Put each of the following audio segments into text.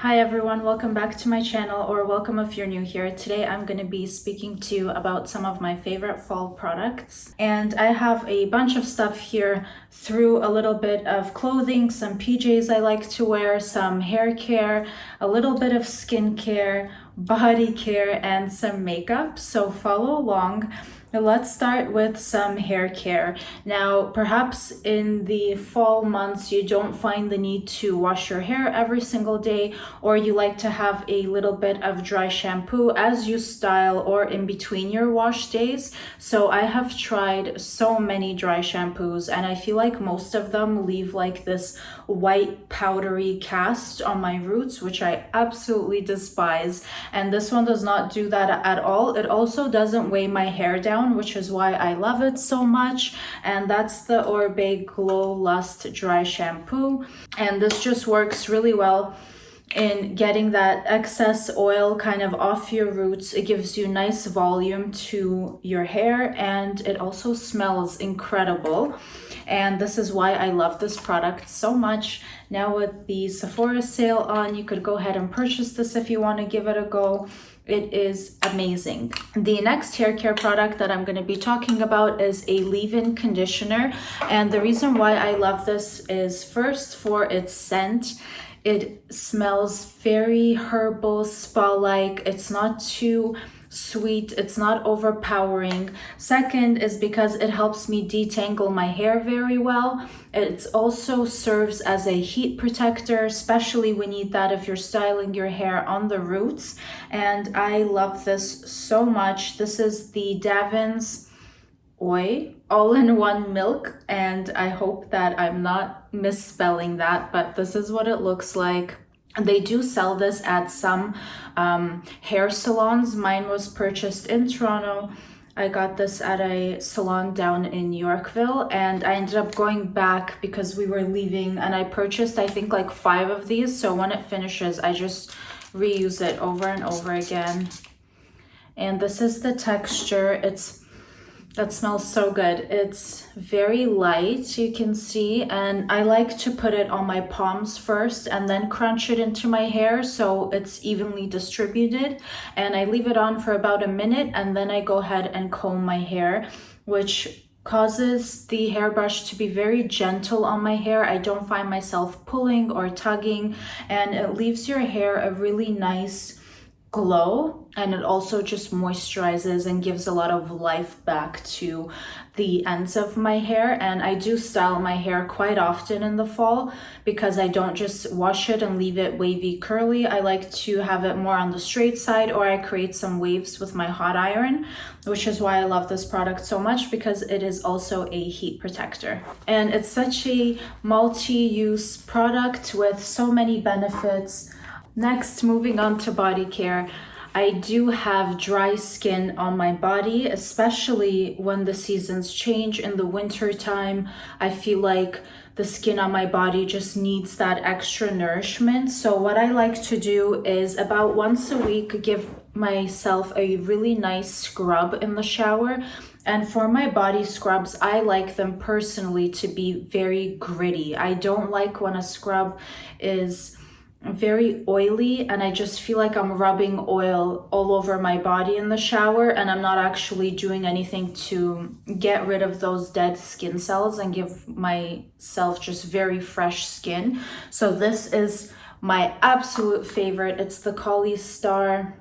Hi everyone, welcome back to my channel, or welcome if you're new here. Today I'm going to be speaking to you about some of my favorite fall products. And I have a bunch of stuff here through a little bit of clothing, some PJs I like to wear, some hair care, a little bit of skincare, body care, and some makeup. So follow along. Let's start with some hair care. Now, perhaps in the fall months, you don't find the need to wash your hair every single day, or you like to have a little bit of dry shampoo as you style or in between your wash days. So I have tried so many dry shampoos, and I feel like most of them leave like this white powdery cast on my roots, which I absolutely despise. And this one does not do that at all. It also doesn't weigh my hair down, which is why I love it so much. And that's the Oribe Glow Lust Dry Shampoo. And this just works really well in getting that excess oil kind of off your roots. It gives you nice volume to your hair, and it also smells incredible. And this is why I love this product so much. Now with the Sephora sale on, you could go ahead and purchase this if you want to give it a go. It is amazing. The next hair care product that I'm going to be talking about is a leave-in conditioner. And the reason why I love this is first for its scent. It smells very herbal, spa-like. It's not too sweet, it's not overpowering. Second is because it helps me detangle my hair very well. It also serves as a heat protector, especially we need that if you're styling your hair on the roots. And I love this so much. This is the Davines all-in-one milk, and I hope that I'm not misspelling that, but this is what it looks like. They do sell this at some hair salons. Mine was purchased in Toronto. I got this at a salon down in Yorkville, and I ended up going back because we were leaving, and I purchased I think like 5 of these, so when it finishes I just reuse it over and over again. And this is the texture. That smells so good. It's very light, you can see, and I like to put it on my palms first and then crunch it into my hair so it's evenly distributed. And I leave it on for about a minute, and then I go ahead and comb my hair, which causes the hairbrush to be very gentle on my hair. I don't find myself pulling or tugging, and it leaves your hair a really nice glow, and it also just moisturizes and gives a lot of life back to the ends of my hair. And I do style my hair quite often in the fall because I don't just wash it and leave it wavy curly. I like to have it more on the straight side, or I create some waves with my hot iron, which is why I love this product so much, because it is also a heat protector. And it's such a multi-use product with so many benefits. Next, moving on to body care. I do have dry skin on my body, especially when the seasons change in the winter time. I feel like the skin on my body just needs that extra nourishment. So what I like to do is about once a week give myself a really nice scrub in the shower. And for my body scrubs, I like them personally to be very gritty. I don't like when a scrub is very oily and I just feel like I'm rubbing oil all over my body in the shower, and I'm not actually doing anything to get rid of those dead skin cells and give myself just very fresh skin. So this is my absolute favorite. It's the Collistar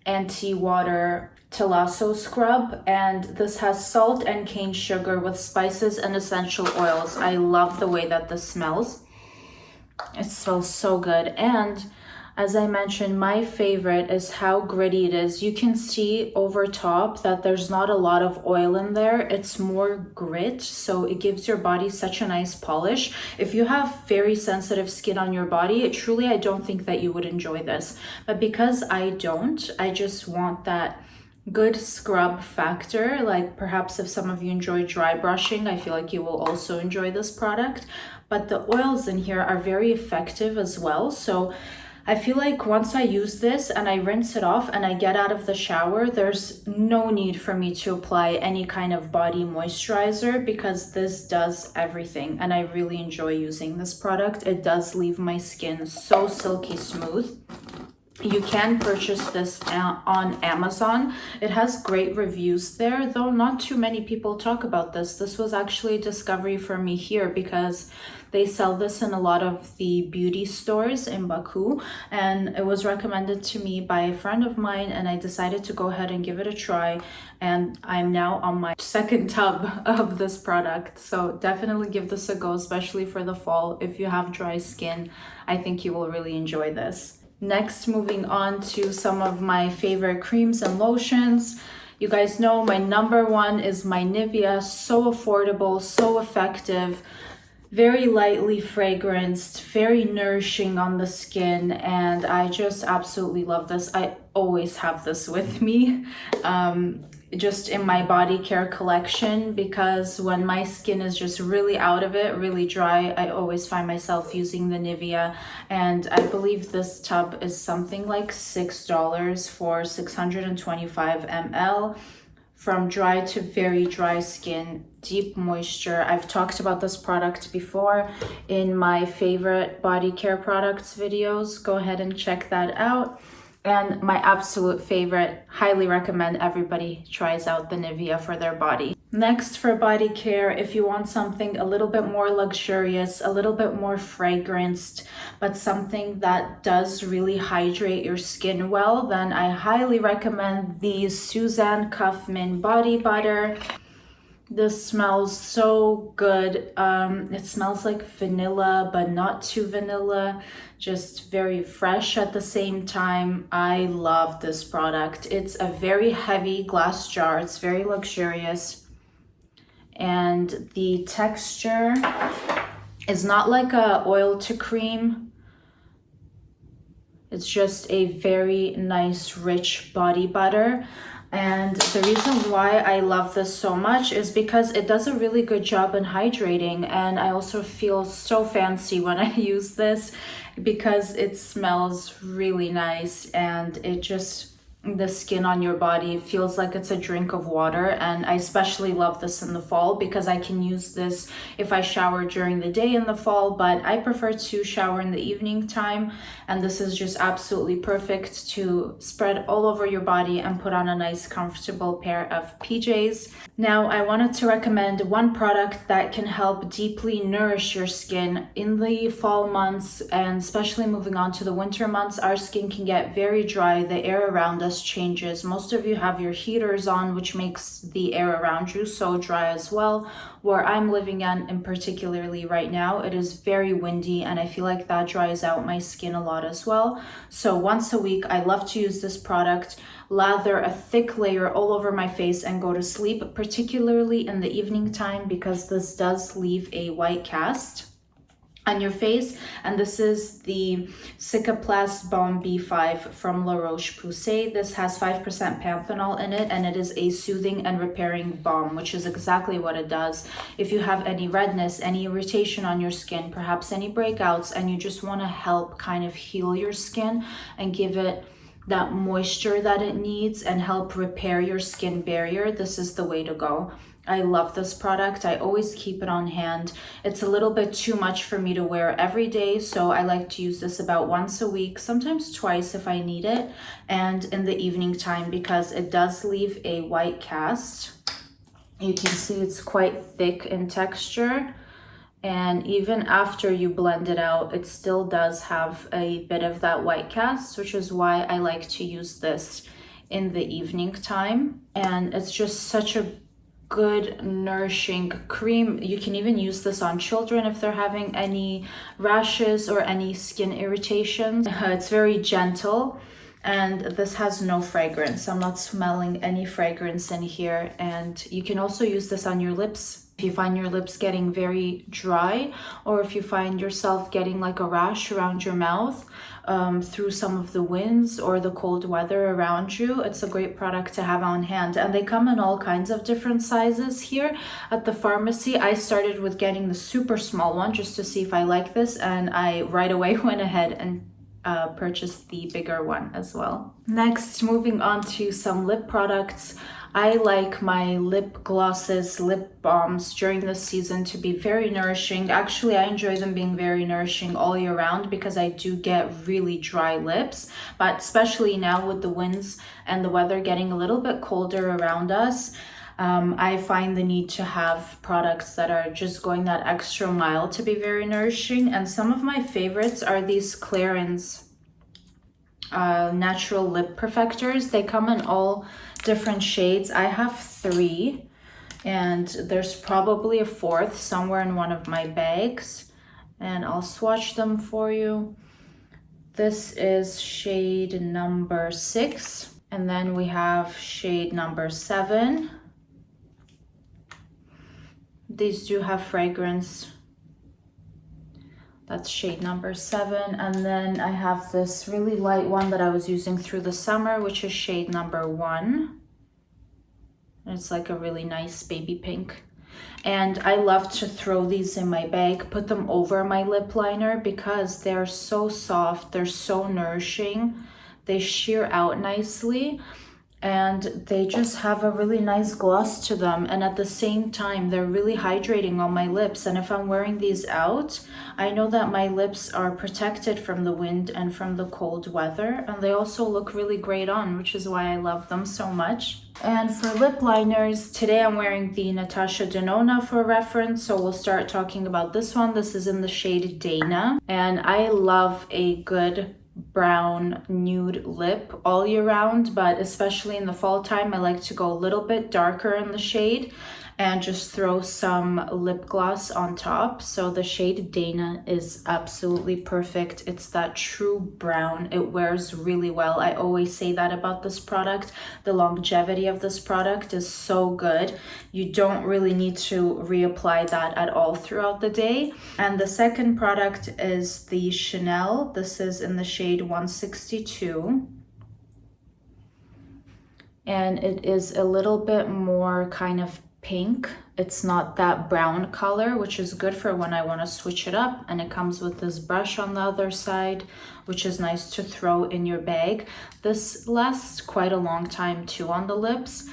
anti-water Talasso scrub, and this has salt and cane sugar with spices and essential oils. I love the way that this smells. It smells so good. And as I mentioned, my favorite is how gritty it is. You can see over top that there's not a lot of oil in there. It's more grit, so it gives your body such a nice polish. If you have very sensitive skin on your body, truly I don't think that you would enjoy this. But because I don't, I just want that good scrub factor. Like perhaps if some of you enjoy dry brushing, I feel like you will also enjoy this product. But the oils in here are very effective as well. So I feel like once I use this and I rinse it off and I get out of the shower, there's no need for me to apply any kind of body moisturizer because this does everything, and I really enjoy using this product. It does leave my skin so silky smooth. You can purchase this on Amazon. It has great reviews there, though not too many people talk about this. This was actually a discovery for me here because they sell this in a lot of the beauty stores in Baku, and it was recommended to me by a friend of mine, and I decided to go ahead and give it a try, and I'm now on my second tub of this product. So definitely give this a go, especially for the fall. If you have dry skin, I think you will really enjoy this. Next, moving on to some of my favorite creams and lotions. You guys know my number one is my Nivea. So affordable, so effective, very lightly fragranced, very nourishing on the skin, and I just absolutely love this. I always have this with me. Just in my body care collection, because when my skin is just really out of it, really dry, I always find myself using the Nivea, and I believe this tub is something like $6 for 625 ml. From dry to very dry skin, deep moisture. I've talked about this product before in my favorite body care products videos. Go ahead and check that out. And my absolute favorite, highly recommend everybody tries out the Nivea for their body. Next, for body care, if you want something a little bit more luxurious, a little bit more fragranced, but something that does really hydrate your skin well, then I highly recommend the Susanne Kaufmann Body Butter. This smells so good. It smells like vanilla, but not too vanilla, just very fresh at the same time. I love this product. It's a very heavy glass jar. It's very luxurious, and the texture is not like a oil to cream. It's just a very nice, rich body butter. And the reason why I love this so much is because it does a really good job in hydrating, and I also feel so fancy when I use this because it smells really nice, and it just, the skin on your body feels like it's a drink of water. And I especially love this in the fall because I can use this if I shower during the day in the fall, but I prefer to shower in the evening time, and this is just absolutely perfect to spread all over your body and put on a nice comfortable pair of PJs. Now, I wanted to recommend one product that can help deeply nourish your skin in the fall months, and especially moving on to the winter months. Our skin can get very dry. The air around us changes. Most of you have your heaters on, which makes the air around you so dry as well. Where I'm living in particularly right now, it is very windy, and I feel like that dries out my skin a lot as well. So once a week, I love to use this product, lather a thick layer all over my face, and go to sleep, particularly in the evening time, because this does leave a white cast on your face. And this is the Cicaplast Baume B5 from La Roche-Posay. This has 5% panthenol in it, and it is a soothing and repairing balm, which is exactly what it does. If you have any redness, any irritation on your skin, perhaps any breakouts, and you just want to help kind of heal your skin and give it that moisture that it needs and help repair your skin barrier, this is the way to go. I love this product. I always keep it on hand. It's a little bit too much for me to wear every day, so I like to use this about once a week, sometimes twice if I need it, and in the evening time, because it does leave a white cast. You can see it's quite thick in texture, and even after you blend it out, it still does have a bit of that white cast, which is why I like to use this in the evening time. And it's just such a good nourishing cream. You can even use this on children if they're having any rashes or any skin irritations. It's very gentle, and this has no fragrance. I'm not smelling any fragrance in here. And you can also use this on your lips if you find your lips getting very dry, or if you find yourself getting like a rash around your mouth through some of the winds or the cold weather around you. It's a great product to have on hand, and they come in all kinds of different sizes here at the pharmacy. I started with getting the super small one just to see if I like this, and I right away went ahead and purchased the bigger one as well. Next, moving on to some lip products. I like my lip glosses, lip balms during this season to be very nourishing. Actually, I enjoy them being very nourishing all year round because I do get really dry lips. But especially now with the winds and the weather getting a little bit colder around us, I find the need to have products that are just going that extra mile to be very nourishing. And some of my favorites are these Clarins natural lip perfectors. They come in all different shades. I have 3 and there's probably a 4th somewhere in one of my bags, and I'll swatch them for you. This is shade number 6, and then we have shade number 7. These do have fragrance. That's shade number 7. And then I have this really light one that I was using through the summer, which is shade number 1. It's like a really nice baby pink. And I love to throw these in my bag, put them over my lip liner because they're so soft, they're so nourishing. They sheer out nicely. And they just have a really nice gloss to them, and at the same time they're really hydrating on my lips. And if I'm wearing these out, I know that my lips are protected from the wind and from the cold weather, and they also look really great on, which is why I love them so much. And for lip liners, today I'm wearing the Natasha Denona for reference, so we'll start talking about this one. This is in the shade Dana, and I love a good brown nude lip all year round, but especially in the fall time I like to go a little bit darker in the shade and just throw some lip gloss on top. So the shade Dana is absolutely perfect. It's that true brown. It wears really well. I always say that about this product. The longevity of this product is so good. You don't really need to reapply that at all throughout the day. And the second product is the Chanel. This is in the shade 162. And it is a little bit more kind of pink. It's not that brown color, which is good for when I want to switch it up. And it comes with this brush on the other side, which is nice to throw in your bag. This lasts quite a long time too on the lips.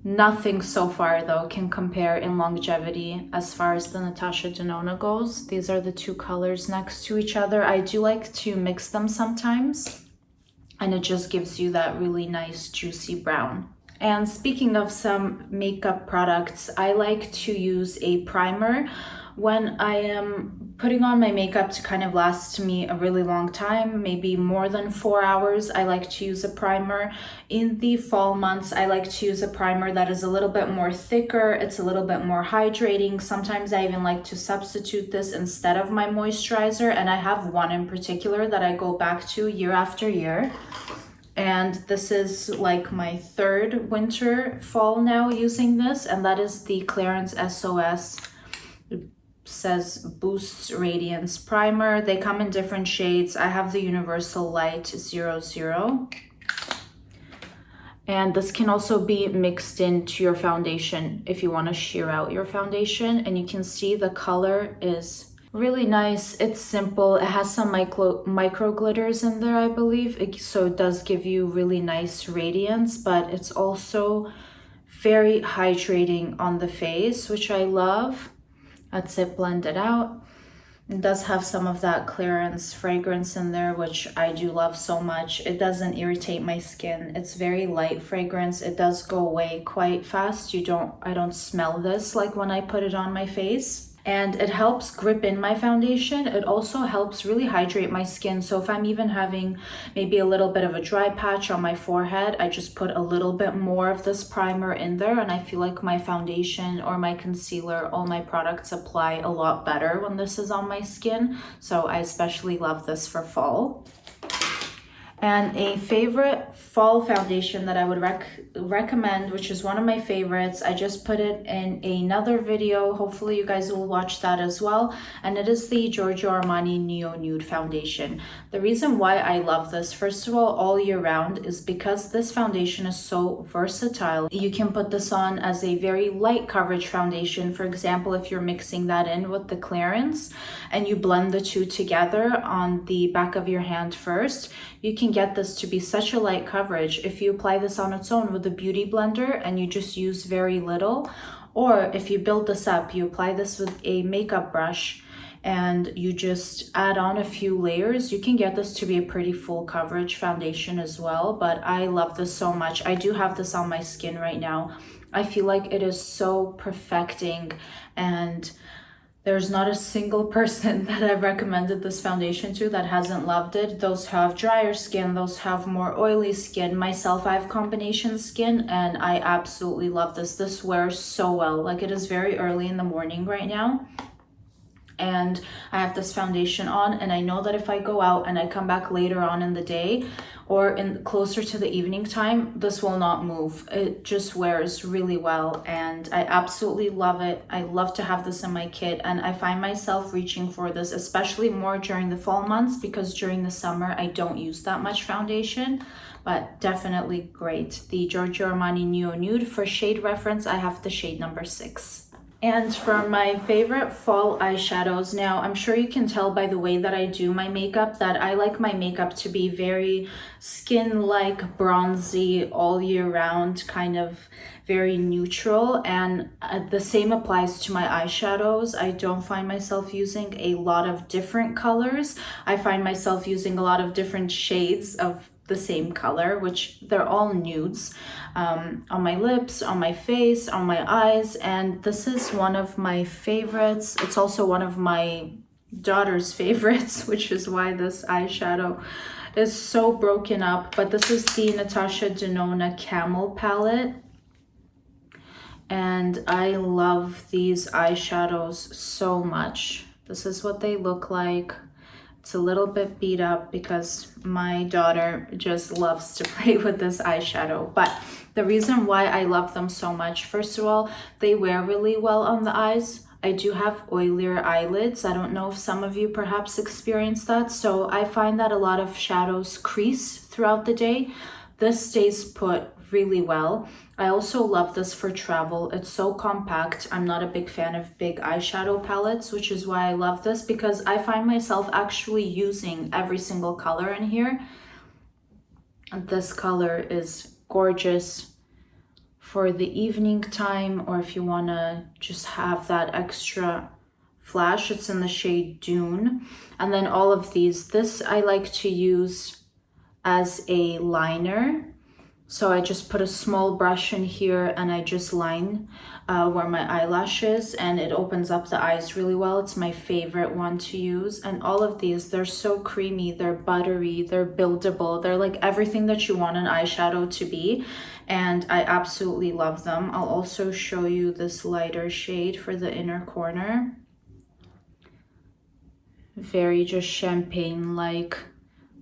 Nothing so far though can compare in longevity as far as the Natasha Denona goes. These are the 2 colors next to each other. I do like to mix them sometimes, and it just gives you that really nice juicy brown. And speaking of some makeup products, I like to use a primer when I am putting on my makeup to kind of last me a really long time, maybe more than 4 hours. I like to use a primer. In the fall months, I like to use a primer that is a little bit more thicker. It's a little bit more hydrating. Sometimes I even like to substitute this instead of my moisturizer. And I have one in particular that I go back to year after year. And this is like my 3rd winter fall now using this, and that is the Clarins SOS. It says Boosts Radiance Primer. They come in different shades. I have the Universal Light 00. And this can also be mixed into your foundation if you want to sheer out your foundation. And you can see the color is really nice. It's simple. It has some micro glitters in there, I believe. So it does give you really nice radiance, but it's also very hydrating on the face, which I love. That's it blended out. It does have some of that Clarins fragrance in there, which I do love so much. It doesn't irritate my skin. It's very light fragrance. It does go away quite fast. I don't smell this like when I put it on my face. And it helps grip in my foundation. It also helps really hydrate my skin. So if I'm even having maybe a little bit of a dry patch on my forehead, I just put a little bit more of this primer in there, and I feel like my foundation or my concealer, all my products apply a lot better when this is on my skin. So I especially love this for fall. And a favorite fall foundation that I would recommend, which is one of my favorites, I just put it in another video. Hopefully you guys will watch that as well. And it is the Giorgio Armani Neo Nude Foundation. The reason why I love this, first of all year round, is because this foundation is so versatile. You can put this on as a very light coverage foundation. For example, if you're mixing that in with the Clarins and you blend the two together on the back of your hand first, you can get this to be such a light coverage if you apply this on its own with a beauty blender and you just use very little, or if you build this up, you apply this with a makeup brush and you just add on a few layers, you can get this to be a pretty full coverage foundation as well. But I love this so much. I do have this on my skin right now. I feel like it is so perfecting, and there's not a single person that I've recommended this foundation to that hasn't loved it. Those who have drier skin, those who have more oily skin. Myself, I have combination skin and I absolutely love this. This wears so well. Like, it is very early in the morning right now and I have this foundation on, and I know that if I go out and I come back later on in the day or in closer to the evening time, this will not move. It just wears really well and I absolutely love it. I love to have this in my kit, and I find myself reaching for this especially more during the fall months, because during the summer I don't use that much foundation. But definitely great. The Giorgio Armani Neo Nude. For shade reference, I have the shade number 6. And for my favorite fall eyeshadows, now I'm sure you can tell by the way that I do my makeup that I like my makeup to be very skin-like, bronzy, all year round, kind of very neutral. And the same applies to my eyeshadows. I don't find myself using a lot of different colors. I find myself using a lot of different shades of the same color, which they're all nudes, on my lips, on my face, on my eyes. And this is one of my favorites. It's also one of my daughter's favorites, which is why this eyeshadow is so broken up. But this is the Natasha Denona Camel palette, and I love these eyeshadows so much. This is what they look like. It's a little bit beat up because my daughter just loves to play with this eyeshadow. But the reason why I love them so much, first of all, they wear really well on the eyes. I do have oilier eyelids. I don't know if some of you perhaps experience that. So I find that a lot of shadows crease throughout the day. This stays put really well. I also love this for travel. It's so compact. I'm not a big fan of big eyeshadow palettes, which is why I love this, because I find myself actually using every single color in here. And this color is gorgeous for the evening time, or if you want to just have that extra flash. It's in the shade Dune. And then all of these, this I like to use as a liner. So I just put a small brush in here and I just line where my eyelash is, and it opens up the eyes really well. It's my favorite one to use. And all of these, they're so creamy, they're buttery, they're buildable. They're like everything that you want an eyeshadow to be. And I absolutely love them. I'll also show you this lighter shade for the inner corner. Very just champagne-like,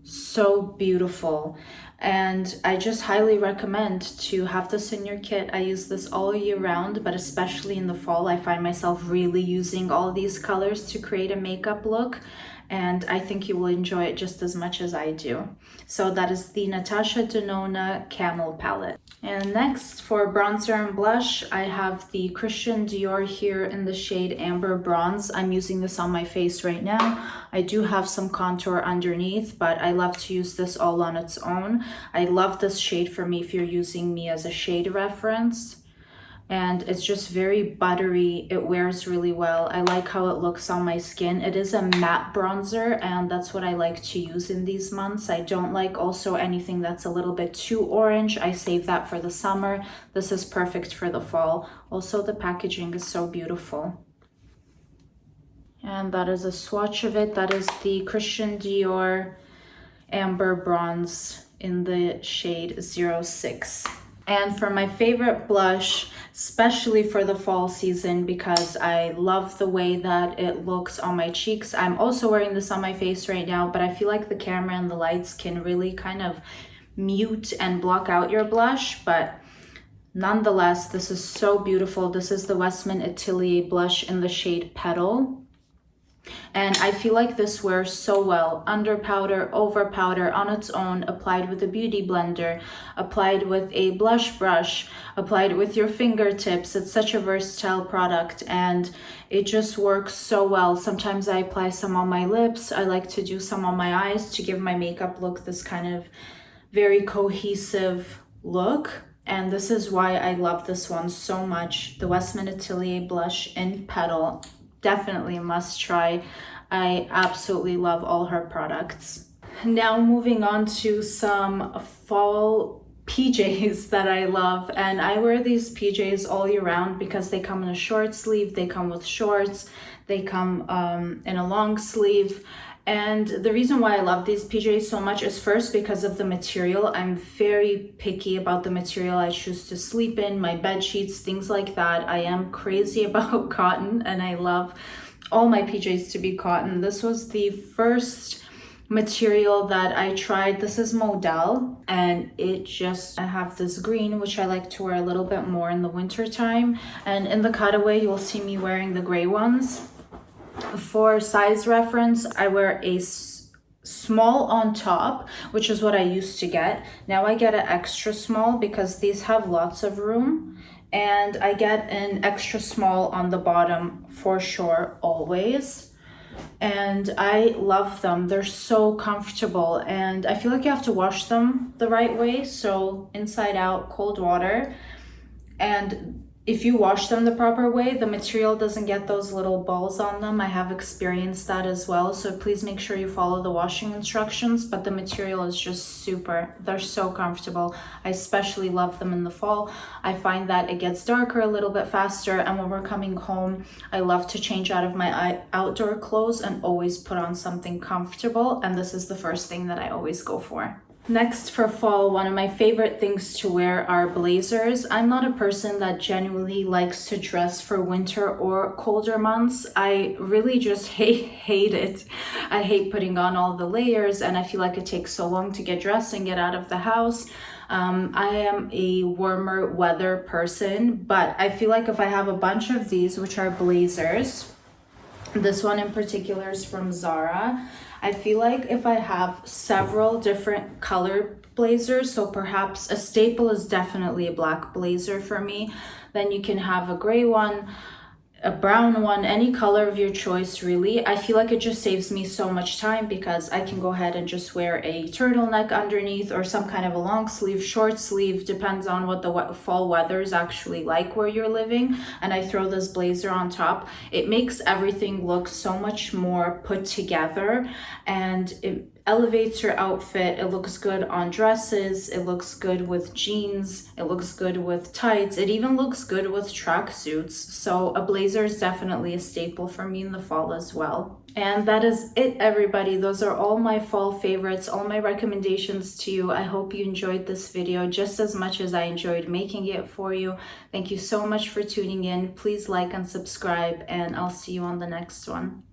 so beautiful. And I just highly recommend to have this in your kit. I use this all year round, but especially in the fall, I find myself really using all these colors to create a makeup look. And I think you will enjoy it just as much as I do. So that is the Natasha Denona Camel palette. And next, for bronzer and blush, I have the Christian Dior here in the shade Amber Bronze. I'm using this on my face right now. I do have some contour underneath, but I love to use this all on its own. I love this shade for me if you're using me as a shade reference. And it's just very buttery. It wears really well. I like how it looks on my skin. It is a matte bronzer, and that's what I like to use in these months. I don't like also anything that's a little bit too orange. I save that for the summer. This is perfect for the fall. Also, the packaging is so beautiful. And that is a swatch of it. That is the Christian Dior Amber Bronze in the shade 06. And for my favorite blush, especially for the fall season, because I love the way that it looks on my cheeks. I'm also wearing this on my face right now, but I feel like the camera and the lights can really kind of mute and block out your blush, but nonetheless, this is so beautiful. This is the Westman Atelier blush in the shade Petal. And I feel like this wears so well under powder, over powder, on its own, applied with a beauty blender, applied with a blush brush, applied with your fingertips. It's such a versatile product and it just works so well. Sometimes I apply some on my lips. I like to do some on my eyes to give my makeup look this kind of very cohesive look. And this is why I love this one so much. The Westman Atelier blush in Petal. Definitely a must try. I absolutely love all her products. Now moving on to some fall PJs that I love, and I wear these PJs all year round because they come in a short sleeve, they come with shorts, they come in a long sleeve. And the reason why I love these PJs so much is first because of the material. I'm very picky about the material I choose to sleep in, my bed sheets, things like that. I am crazy about cotton and I love all my PJs to be cotton. This was the first material that I tried. This is Modal, and I have this green, which I like to wear a little bit more in the winter time. And in the cutaway, you'll see me wearing the gray ones. For size reference, I wear a small on top, which is what I used to get. Now I get an extra small because these have lots of room, and I get an extra small on the bottom for sure, always. And I love them. They're so comfortable, and I feel like you have to wash them the right way. So inside out, cold water. And if you wash them the proper way, the material doesn't get those little balls on them. I have experienced that as well. So please make sure you follow the washing instructions, but the material is just super. They're so comfortable. I especially love them in the fall. I find that it gets darker a little bit faster. And when we're coming home, I love to change out of my outdoor clothes and always put on something comfortable. And this is the first thing that I always go for. Next, for fall, one of my favorite things to wear are blazers. I'm not a person that genuinely likes to dress for winter or colder months. I really just hate it. I hate putting on all the layers, and I feel like it takes so long to get dressed and get out of the house. I am a warmer weather person, but I feel like if I have a bunch of these, which are blazers, this one in particular is from Zara. I feel like if I have several different color blazers, so perhaps a staple is definitely a black blazer for me, then you can have a gray one, a brown one, any color of your choice really. I feel like it just saves me so much time because I can go ahead and just wear a turtleneck underneath or some kind of a long sleeve, short sleeve, depends on what the fall weather is actually like where you're living, and I throw this blazer on top. It makes everything look so much more put together, and it elevates your outfit. It looks good on dresses, it looks good with jeans, it looks good with tights, it even looks good with tracksuits. So a blazer is definitely a staple for me in the fall as well. And that is it, everybody. Those are all my fall favorites, all my recommendations to you. I hope you enjoyed this video just as much as I enjoyed making it for you. Thank you so much for tuning in. Please like and subscribe, and I'll see you on the next one.